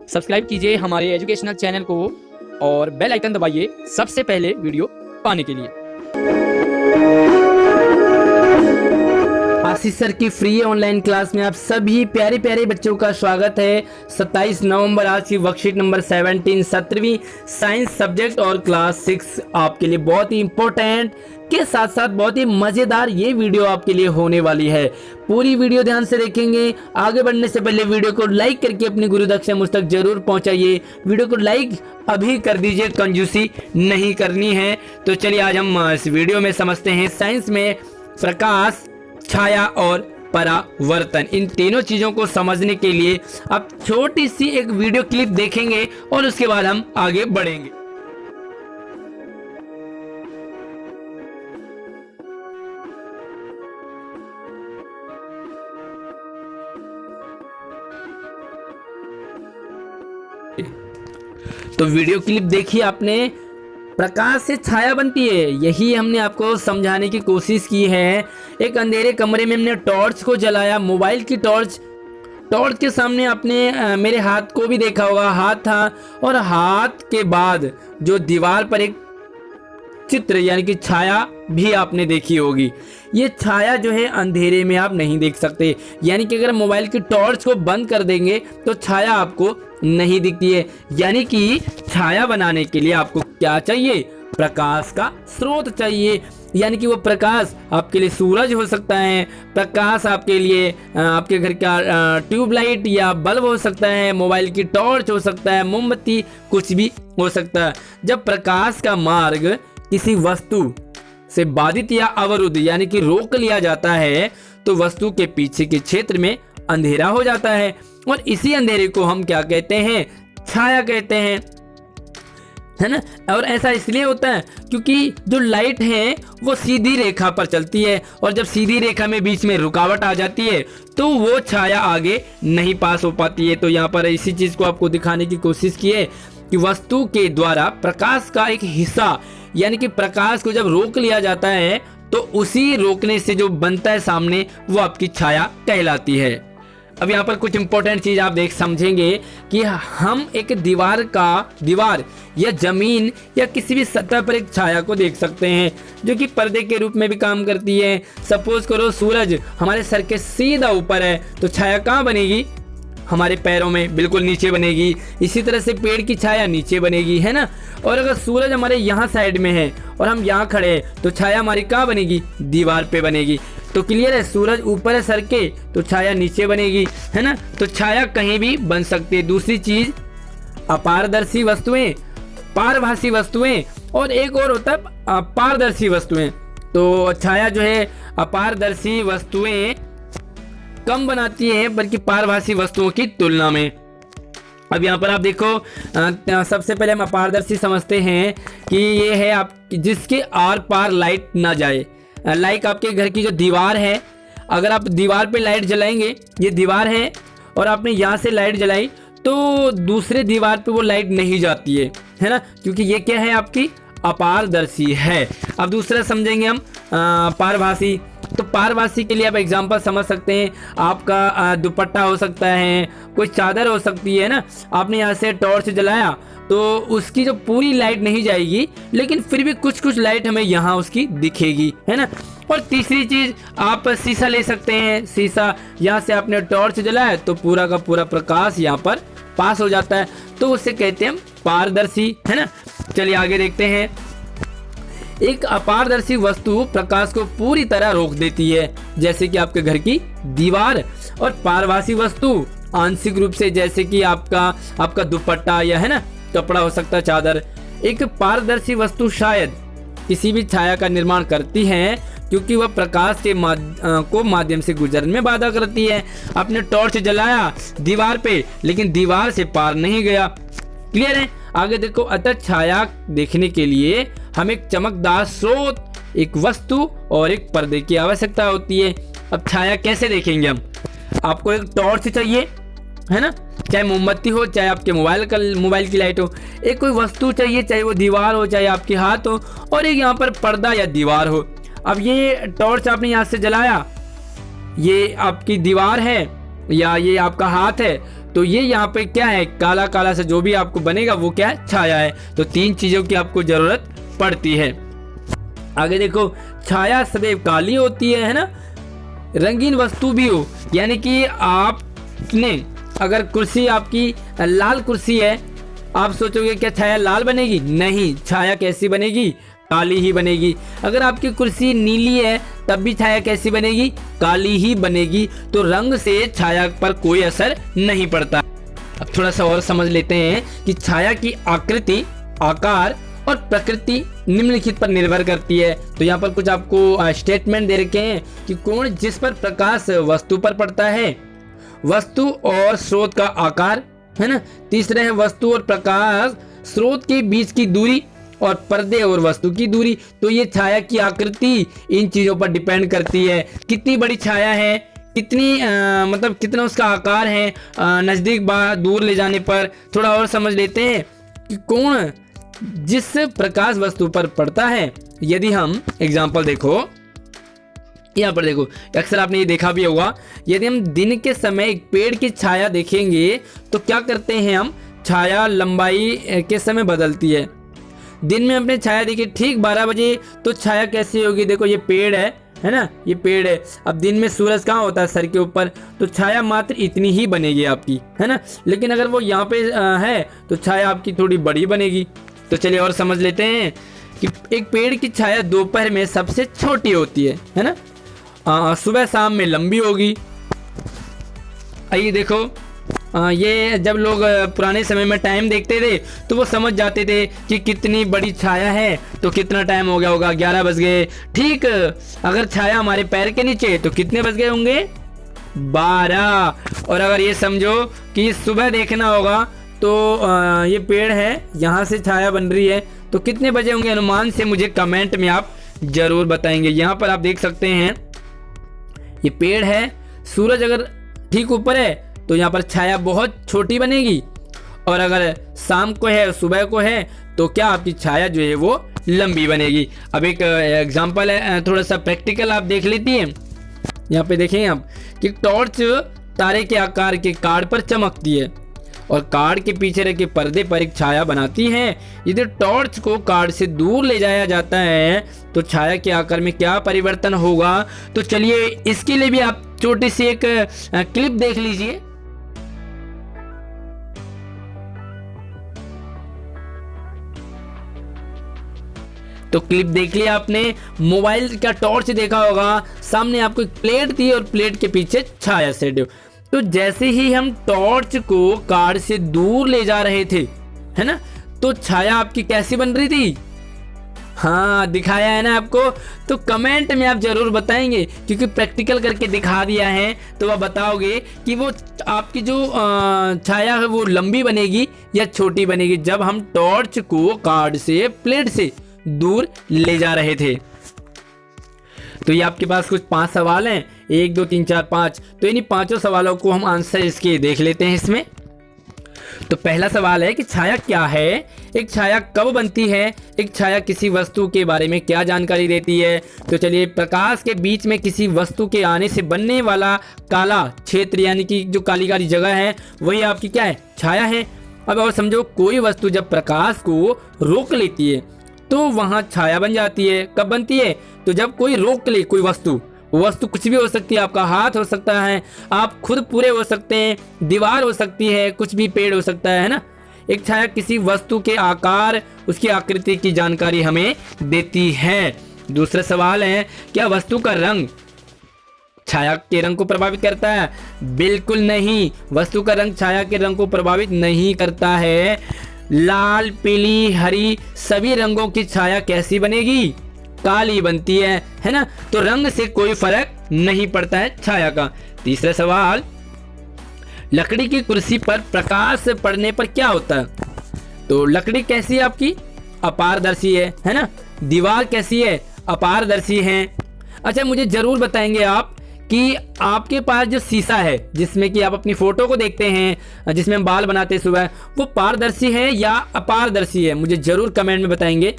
Subscribe कीजिए हमारे educational channel को और बेल आइकन दबाइए सबसे पहले वीडियो पाने के लिए। आशीष सर की फ्री ऑनलाइन क्लास में आप सभी प्यारे प्यारे बच्चों का स्वागत है। 27 नवंबर आज की वर्कशीट नंबर 17 17वीं साइंस सब्जेक्ट और क्लास 6 आपके लिए बहुत ही इंपॉर्टेंट के साथ साथ बहुत ही मजेदार ये वीडियो आपके लिए होने वाली है। पूरी वीडियो ध्यान से देखेंगे। आगे बढ़ने से पहले वीडियो को लाइक करके अपनी गुरु दक्षा मुझ तक जरूर पहुंचाइए। वीडियो को लाइक अभी कर दीजिए, कंजूसी नहीं करनी है। तो चलिए आज हम इस वीडियो में समझते हैं साइंस में प्रकाश, छाया और परावर्तन। इन तीनों चीजों को समझने के लिए अब छोटी सी एक वीडियो क्लिप देखेंगे और उसके बाद हम आगे बढ़ेंगे। तो वीडियो क्लिप देखिए आपने। प्रकाश से छाया बनती है, यही हमने आपको समझाने की कोशिश की है। एक अंधेरे कमरे में हमने टॉर्च को जलाया, मोबाइल की टॉर्च के सामने आपने मेरे हाथ को भी देखा होगा, हाथ था और हाथ के बाद जो दीवार पर एक चित्र यानी कि छाया भी आपने देखी होगी। ये छाया जो है अंधेरे में आप नहीं देख सकते, यानी कि अगर मोबाइल की टॉर्च को बंद कर देंगे तो छाया आपको नहीं दिखती है। यानी कि छाया बनाने के लिए आपको क्या चाहिए? प्रकाश का स्रोत चाहिए। यानी कि वो प्रकाश आपके लिए सूरज हो सकता है, प्रकाश आपके लिए आपके घर का ट्यूबलाइट या बल्ब हो सकता है, मोबाइल की टॉर्च हो सकता है, मोमबत्ती, कुछ भी हो सकता है। जब प्रकाश का मार्ग किसी वस्तु से बाधित या अवरुद्ध यानी कि रोक लिया जाता है तो वस्तु के पीछे के क्षेत्र में अंधेरा हो जाता है और इसी अंधेरे को हम क्या कहते हैं? छाया कहते हैं, है ना। और ऐसा इसलिए होता है क्योंकि जो लाइट है वो सीधी रेखा पर चलती है और जब सीधी रेखा में बीच में रुकावट आ जाती है तो वो छाया आगे नहीं पास हो पाती है। तो यहाँ पर इसी चीज को आपको दिखाने की कोशिश की है कि वस्तु के द्वारा प्रकाश का एक हिस्सा यानी कि प्रकाश को जब रोक लिया जाता है तो उसी रोकने से जो बनता है सामने वो आपकी छाया कहलाती है। अब यहाँ पर कुछ इंपॉर्टेंट चीज आप देख समझेंगे कि हम एक दीवार या जमीन या किसी भी सतह पर एक छाया को देख सकते हैं जो कि पर्दे के रूप में भी काम करती है। सपोज करो सूरज हमारे सर के सीधा ऊपर है तो छाया कहाँ बनेगी? हमारे पैरों में बिल्कुल नीचे बनेगी। इसी तरह से पेड़ की छाया नीचे बनेगी, है ना। और अगर सूरज हमारे यहाँ साइड में है और हम यहाँ खड़े हैं तो छाया हमारी कहाँ बनेगी? दीवार पे बनेगी। तो क्लियर है, सूरज ऊपर है सर के तो छाया नीचे बनेगी, है ना। तो छाया कहीं भी बन सकती है। दूसरी चीज अपारदर्शी वस्तुएं, पारभासी वस्तुएं और एक और होता है पारदर्शी वस्तुएं। तो छाया जो है अपारदर्शी वस्तुएं कम बनाती है बल्कि पारभासी वस्तुओं की तुलना में। अब यहाँ पर आप देखो, सबसे पहले हम अपारदर्शी समझते हैं कि ये है आप जिसके आर पार लाइट ना जाए। लाइक आपके घर की जो दीवार है, अगर आप दीवार पे लाइट जलाएंगे, ये दीवार है और आपने यहाँ से लाइट जलाई तो दूसरे दीवार पे वो लाइट नहीं जाती है ना, क्योंकि ये क्या है? आपकी अपारदर्शी है। अब दूसरा समझेंगे हम पारभासी। तो पारभासी के लिए आप एग्जांपल समझ सकते हैं, आपका दुपट्टा हो सकता है, कोई चादर हो सकती है ना। आपने यहाँ से टॉर्च जलाया तो उसकी जो पूरी लाइट नहीं जाएगी लेकिन फिर भी कुछ कुछ लाइट हमें यहाँ उसकी दिखेगी, है ना। और तीसरी चीज आप शीशा ले सकते हैं। शीशा, यहाँ से आपने टॉर्च जलाया तो पूरा का पूरा प्रकाश यहाँ पर पास हो जाता है तो उसे कहते हैं हम पारदर्शी, है ना। चलिए आगे देखते हैं। एक अपारदर्शी वस्तु प्रकाश को पूरी तरह रोक देती है जैसे कि आपके घर की दीवार, और पारभासी वस्तु आंशिक रूप से जैसे कि आपका दुपट्टा या, है ना, कपड़ा हो सकता है, चादर। एक पारदर्शी वस्तु शायद किसी भी छाया का निर्माण करती है क्योंकि वह प्रकाश के माध्यम से गुजरने में बाधा करती है। आपने टॉर्च जलाया दीवार पे लेकिन दीवार से पार नहीं गया। क्लियर है? आगे देखो, अतः छाया देखने के लिए हमें एक चमकदार स्रोत, एक वस्तु और एक पर्दे की आवश्यकता होती है। अब छाया कैसे देखेंगे हम? आपको एक टॉर्च चाहिए, है ना, चाहे मोमबत्ती हो, चाहे आपके मोबाइल की लाइट हो। एक कोई वस्तु चाहिए, चाहे वो दीवार हो, चाहे आपके हाथ हो, और एक यहाँ पर पर्दा या दीवार हो। अब ये टॉर्च आपने यहाँ से जलाया, ये आपकी दीवार है या ये आपका हाथ है, तो ये यहाँ पे क्या है, काला काला से जो भी आपको बनेगा वो क्या है, छाया है। तो 3 चीज़ों की आपको ज़रूरत पड़ती है। आगे देखो, छाया सदैव काली होती है ना, रंगीन वस्तु भी हो, यानी कि आपने अगर कुर्सी आपकी लाल कुर्सी है, आप सोचोगे क्या छाया लाल बनेगी? नहीं, छाया कैसी बनेगी? काली ही बनेगी। अगर आपकी कुर्सी नीली है तब भी छाया कैसी बनेगी? काली ही बनेगी। तो रंग से छाया पर कोई असर नहीं पड़ता। अब थोड़ा सा और समझ लेते हैं कि छाया की आकृति, आकार और प्रकृति निम्नलिखित पर निर्भर करती है। तो यहाँ पर कुछ आपको स्टेटमेंट दे रखे हैं कि कोण जिस पर प्रकाश वस्तु पर पड़ता है, वस्तु और स्रोत का आकार, है ना। तीसरा है वस्तु और प्रकाश स्रोत के बीच की दूरी और पर्दे और वस्तु की दूरी। तो ये छाया की आकृति इन चीज़ों पर डिपेंड करती है, कितनी बड़ी छाया है, कितनी मतलब कितना उसका आकार है, नज़दीक दूर ले जाने पर। थोड़ा और समझ लेते हैं कि कोण जिस प्रकाश वस्तु पर पड़ता है, यदि हम एग्जाम्पल देखो, यहाँ पर देखो, अक्सर आपने ये देखा भी होगा, यदि हम दिन के समय एक पेड़ की छाया देखेंगे तो क्या करते हैं हम, छाया लंबाई के समय बदलती है। दिन में अपने छाया देखिए ठीक 12 बजे तो छाया कैसी होगी, देखो ये पेड़ है ना, ये पेड़ है। अब दिन में सूरज कहाँ होता है, सर के ऊपर, तो छाया मात्र इतनी ही बनेगी आपकी, है ना। लेकिन अगर वो यहाँ पे है तो छाया आपकी थोड़ी बड़ी बनेगी। तो चलिए और समझ लेते हैं कि एक पेड़ की छाया दोपहर में सबसे छोटी होती है ना, सुबह शाम में लंबी होगी। आइए देखो, ये जब लोग पुराने समय में टाइम देखते थे तो वो समझ जाते थे कि कितनी बड़ी छाया है, तो कितना टाइम हो गया होगा, 11 बज गए। ठीक, अगर छाया हमारे पैर के नीचे तो कितने बज गए होंगे, 12। और अगर ये समझो कि सुबह देखना होगा तो ये पेड़ है, यहाँ से छाया बन रही है, तो कितने बजे होंगे अनुमान से मुझे कमेंट में आप जरूर बताएंगे। यहाँ पर आप देख सकते हैं ये पेड़ है, सूरज अगर ठीक ऊपर है तो यहाँ पर छाया बहुत छोटी बनेगी, और अगर शाम को है, सुबह को है, तो क्या आपकी छाया जो है वो लंबी बनेगी। अब एक एग्जांपल है, थोड़ा सा प्रैक्टिकल आप देख लेती हैं। यहाँ पे देखें आप कि टॉर्च तारे के आकार के कार्ड पर चमकती है और कार्ड के पीछे रखे पर्दे पर एक छाया बनाती है। यदि टॉर्च को कार्ड से दूर ले जाया जाता है तो छाया के आकार में क्या परिवर्तन होगा। तो चलिए इसके लिए भी आप छोटी सी एक क्लिप देख लीजिए। तो क्लिप देख लिया आपने, मोबाइल का टॉर्च देखा होगा, सामने आपको एक प्लेट थी और प्लेट के पीछे छाया सेट। तो जैसे ही हम टॉर्च को कार्ड से दूर ले जा रहे थे, है ना, तो छाया आपकी कैसी बन रही थी। हाँ, दिखाया है ना आपको। तो कमेंट में आप जरूर बताएंगे, क्योंकि प्रैक्टिकल करके दिखा दिया है, तो आप बताओगे कि वो आपकी जो छाया है वो लंबी बनेगी या छोटी बनेगी, जब हम टॉर्च को कार्ड से, प्लेट से दूर ले जा रहे थे। तो ये आपके पास कुछ 5 सवाल हैं, 1 2 3 4 5। तो इन्हीं 5 सवालों को हम आंसर इसके देख लेते हैं इसमें। तो पहला सवाल है कि छाया क्या है, एक छाया कब बनती है, एक छाया किसी वस्तु के बारे में क्या जानकारी देती है। तो चलिए, प्रकाश के बीच में किसी वस्तु के आने से बनने वाला काला क्षेत्र, यानी कि जो काली काली जगह है, वही आपकी क्या है, छाया है। अब और समझो, कोई वस्तु जब प्रकाश को रोक लेती है तो वहां छाया बन जाती है। कब बनती है, तो जब कोई रोक ले, कोई वस्तु कुछ भी हो सकती है, आपका हाथ हो सकता है, आप खुद पूरे हो सकते हैं, दीवार हो सकती है, कुछ भी पेड़ हो सकता है ना। एक छाया किसी वस्तु के आकार, उसकी आकृति की जानकारी हमें देती है। दूसरा सवाल है, क्या वस्तु का रंग छाया के रंग को प्रभावित करता है। बिल्कुल नहीं, वस्तु का रंग छाया के रंग को प्रभावित नहीं करता है। लाल, पीली, हरी सभी रंगों की छाया कैसी बनेगी, काली बनती है ना। तो रंग से कोई फर्क नहीं पड़ता है छाया का। तीसरा सवाल, लकड़ी की कुर्सी पर प्रकाश पड़ने पर क्या होता है। तो लकड़ी कैसी है आपकी, अपारदर्शी है ना। दीवार कैसी है, अपारदर्शी है। अच्छा, मुझे जरूर बताएंगे आप कि आपके पास जो शीशा है जिसमें कि आप अपनी फोटो को देखते हैं, जिसमें हम बाल बनाते हैं सुबह, वो पारदर्शी है या अपारदर्शी है, मुझे जरूर कमेंट में बताएंगे।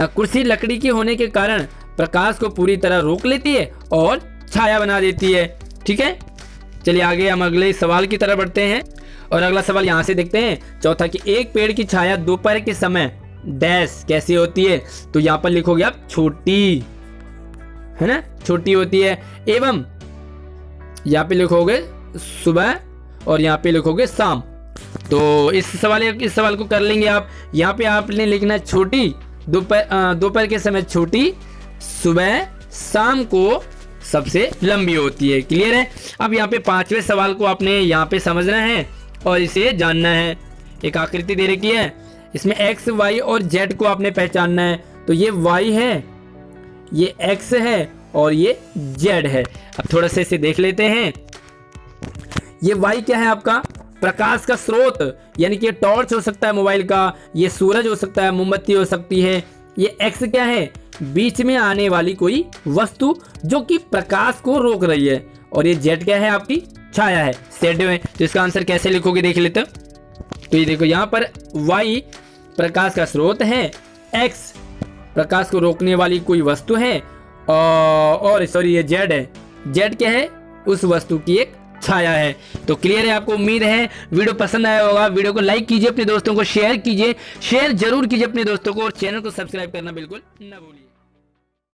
कुर्सी लकड़ी की होने के कारण प्रकाश को पूरी तरह रोक लेती है और छाया बना देती है, ठीक है। चलिए आगे हम अगले सवाल की तरफ बढ़ते हैं और अगला सवाल यहाँ से देखते हैं। चौथा कि एक पेड़ की छाया दोपहर के समय डैश कैसी होती है? तो यहाँ पर लिखोगे आप छोटी, है ना, छोटी होती है। एवं यहाँ पे लिखोगे सुबह और यहाँ पे लिखोगे शाम। तो इस सवाल को कर लेंगे आप। यहाँ पे आपने लिखना है छोटी, दोपहर के समय छोटी, सुबह शाम को सबसे लंबी होती है। क्लियर है? अब यहाँ पे पांचवें सवाल को आपने यहाँ पे समझना है और इसे जानना है। एक आकृति दे रखी है, इसमें एक्स वाई और जेड को आपने पहचानना है। तो ये वाई है, ये एक्स है और ये जेड है। अब थोड़ा सा इसे देख लेते हैं। ये वाई क्या है? आपका प्रकाश का स्रोत, यानी कि टॉर्च हो सकता है मोबाइल का, ये सूरज हो सकता है, मोमबत्ती हो सकती है। ये एक्स क्या है? बीच में आने वाली कोई वस्तु जो कि प्रकाश को रोक रही है। और ये जेड क्या है? आपकी छाया है, शैडो है। तो इसका आंसर कैसे लिखोगे देख लेते हो। तो ये देखो यहाँ पर वाई प्रकाश का स्रोत है, एक्स प्रकाश को रोकने वाली कोई वस्तु है और सॉरी ये जेड है, जेड क्या है? उस वस्तु की एक छाया है। तो क्लियर है? आपको उम्मीद है वीडियो पसंद आया होगा। वीडियो को लाइक कीजिए, अपने दोस्तों को शेयर कीजिए, शेयर जरूर कीजिए अपने दोस्तों को और चैनल को सब्सक्राइब करना बिल्कुल ना भूलिए।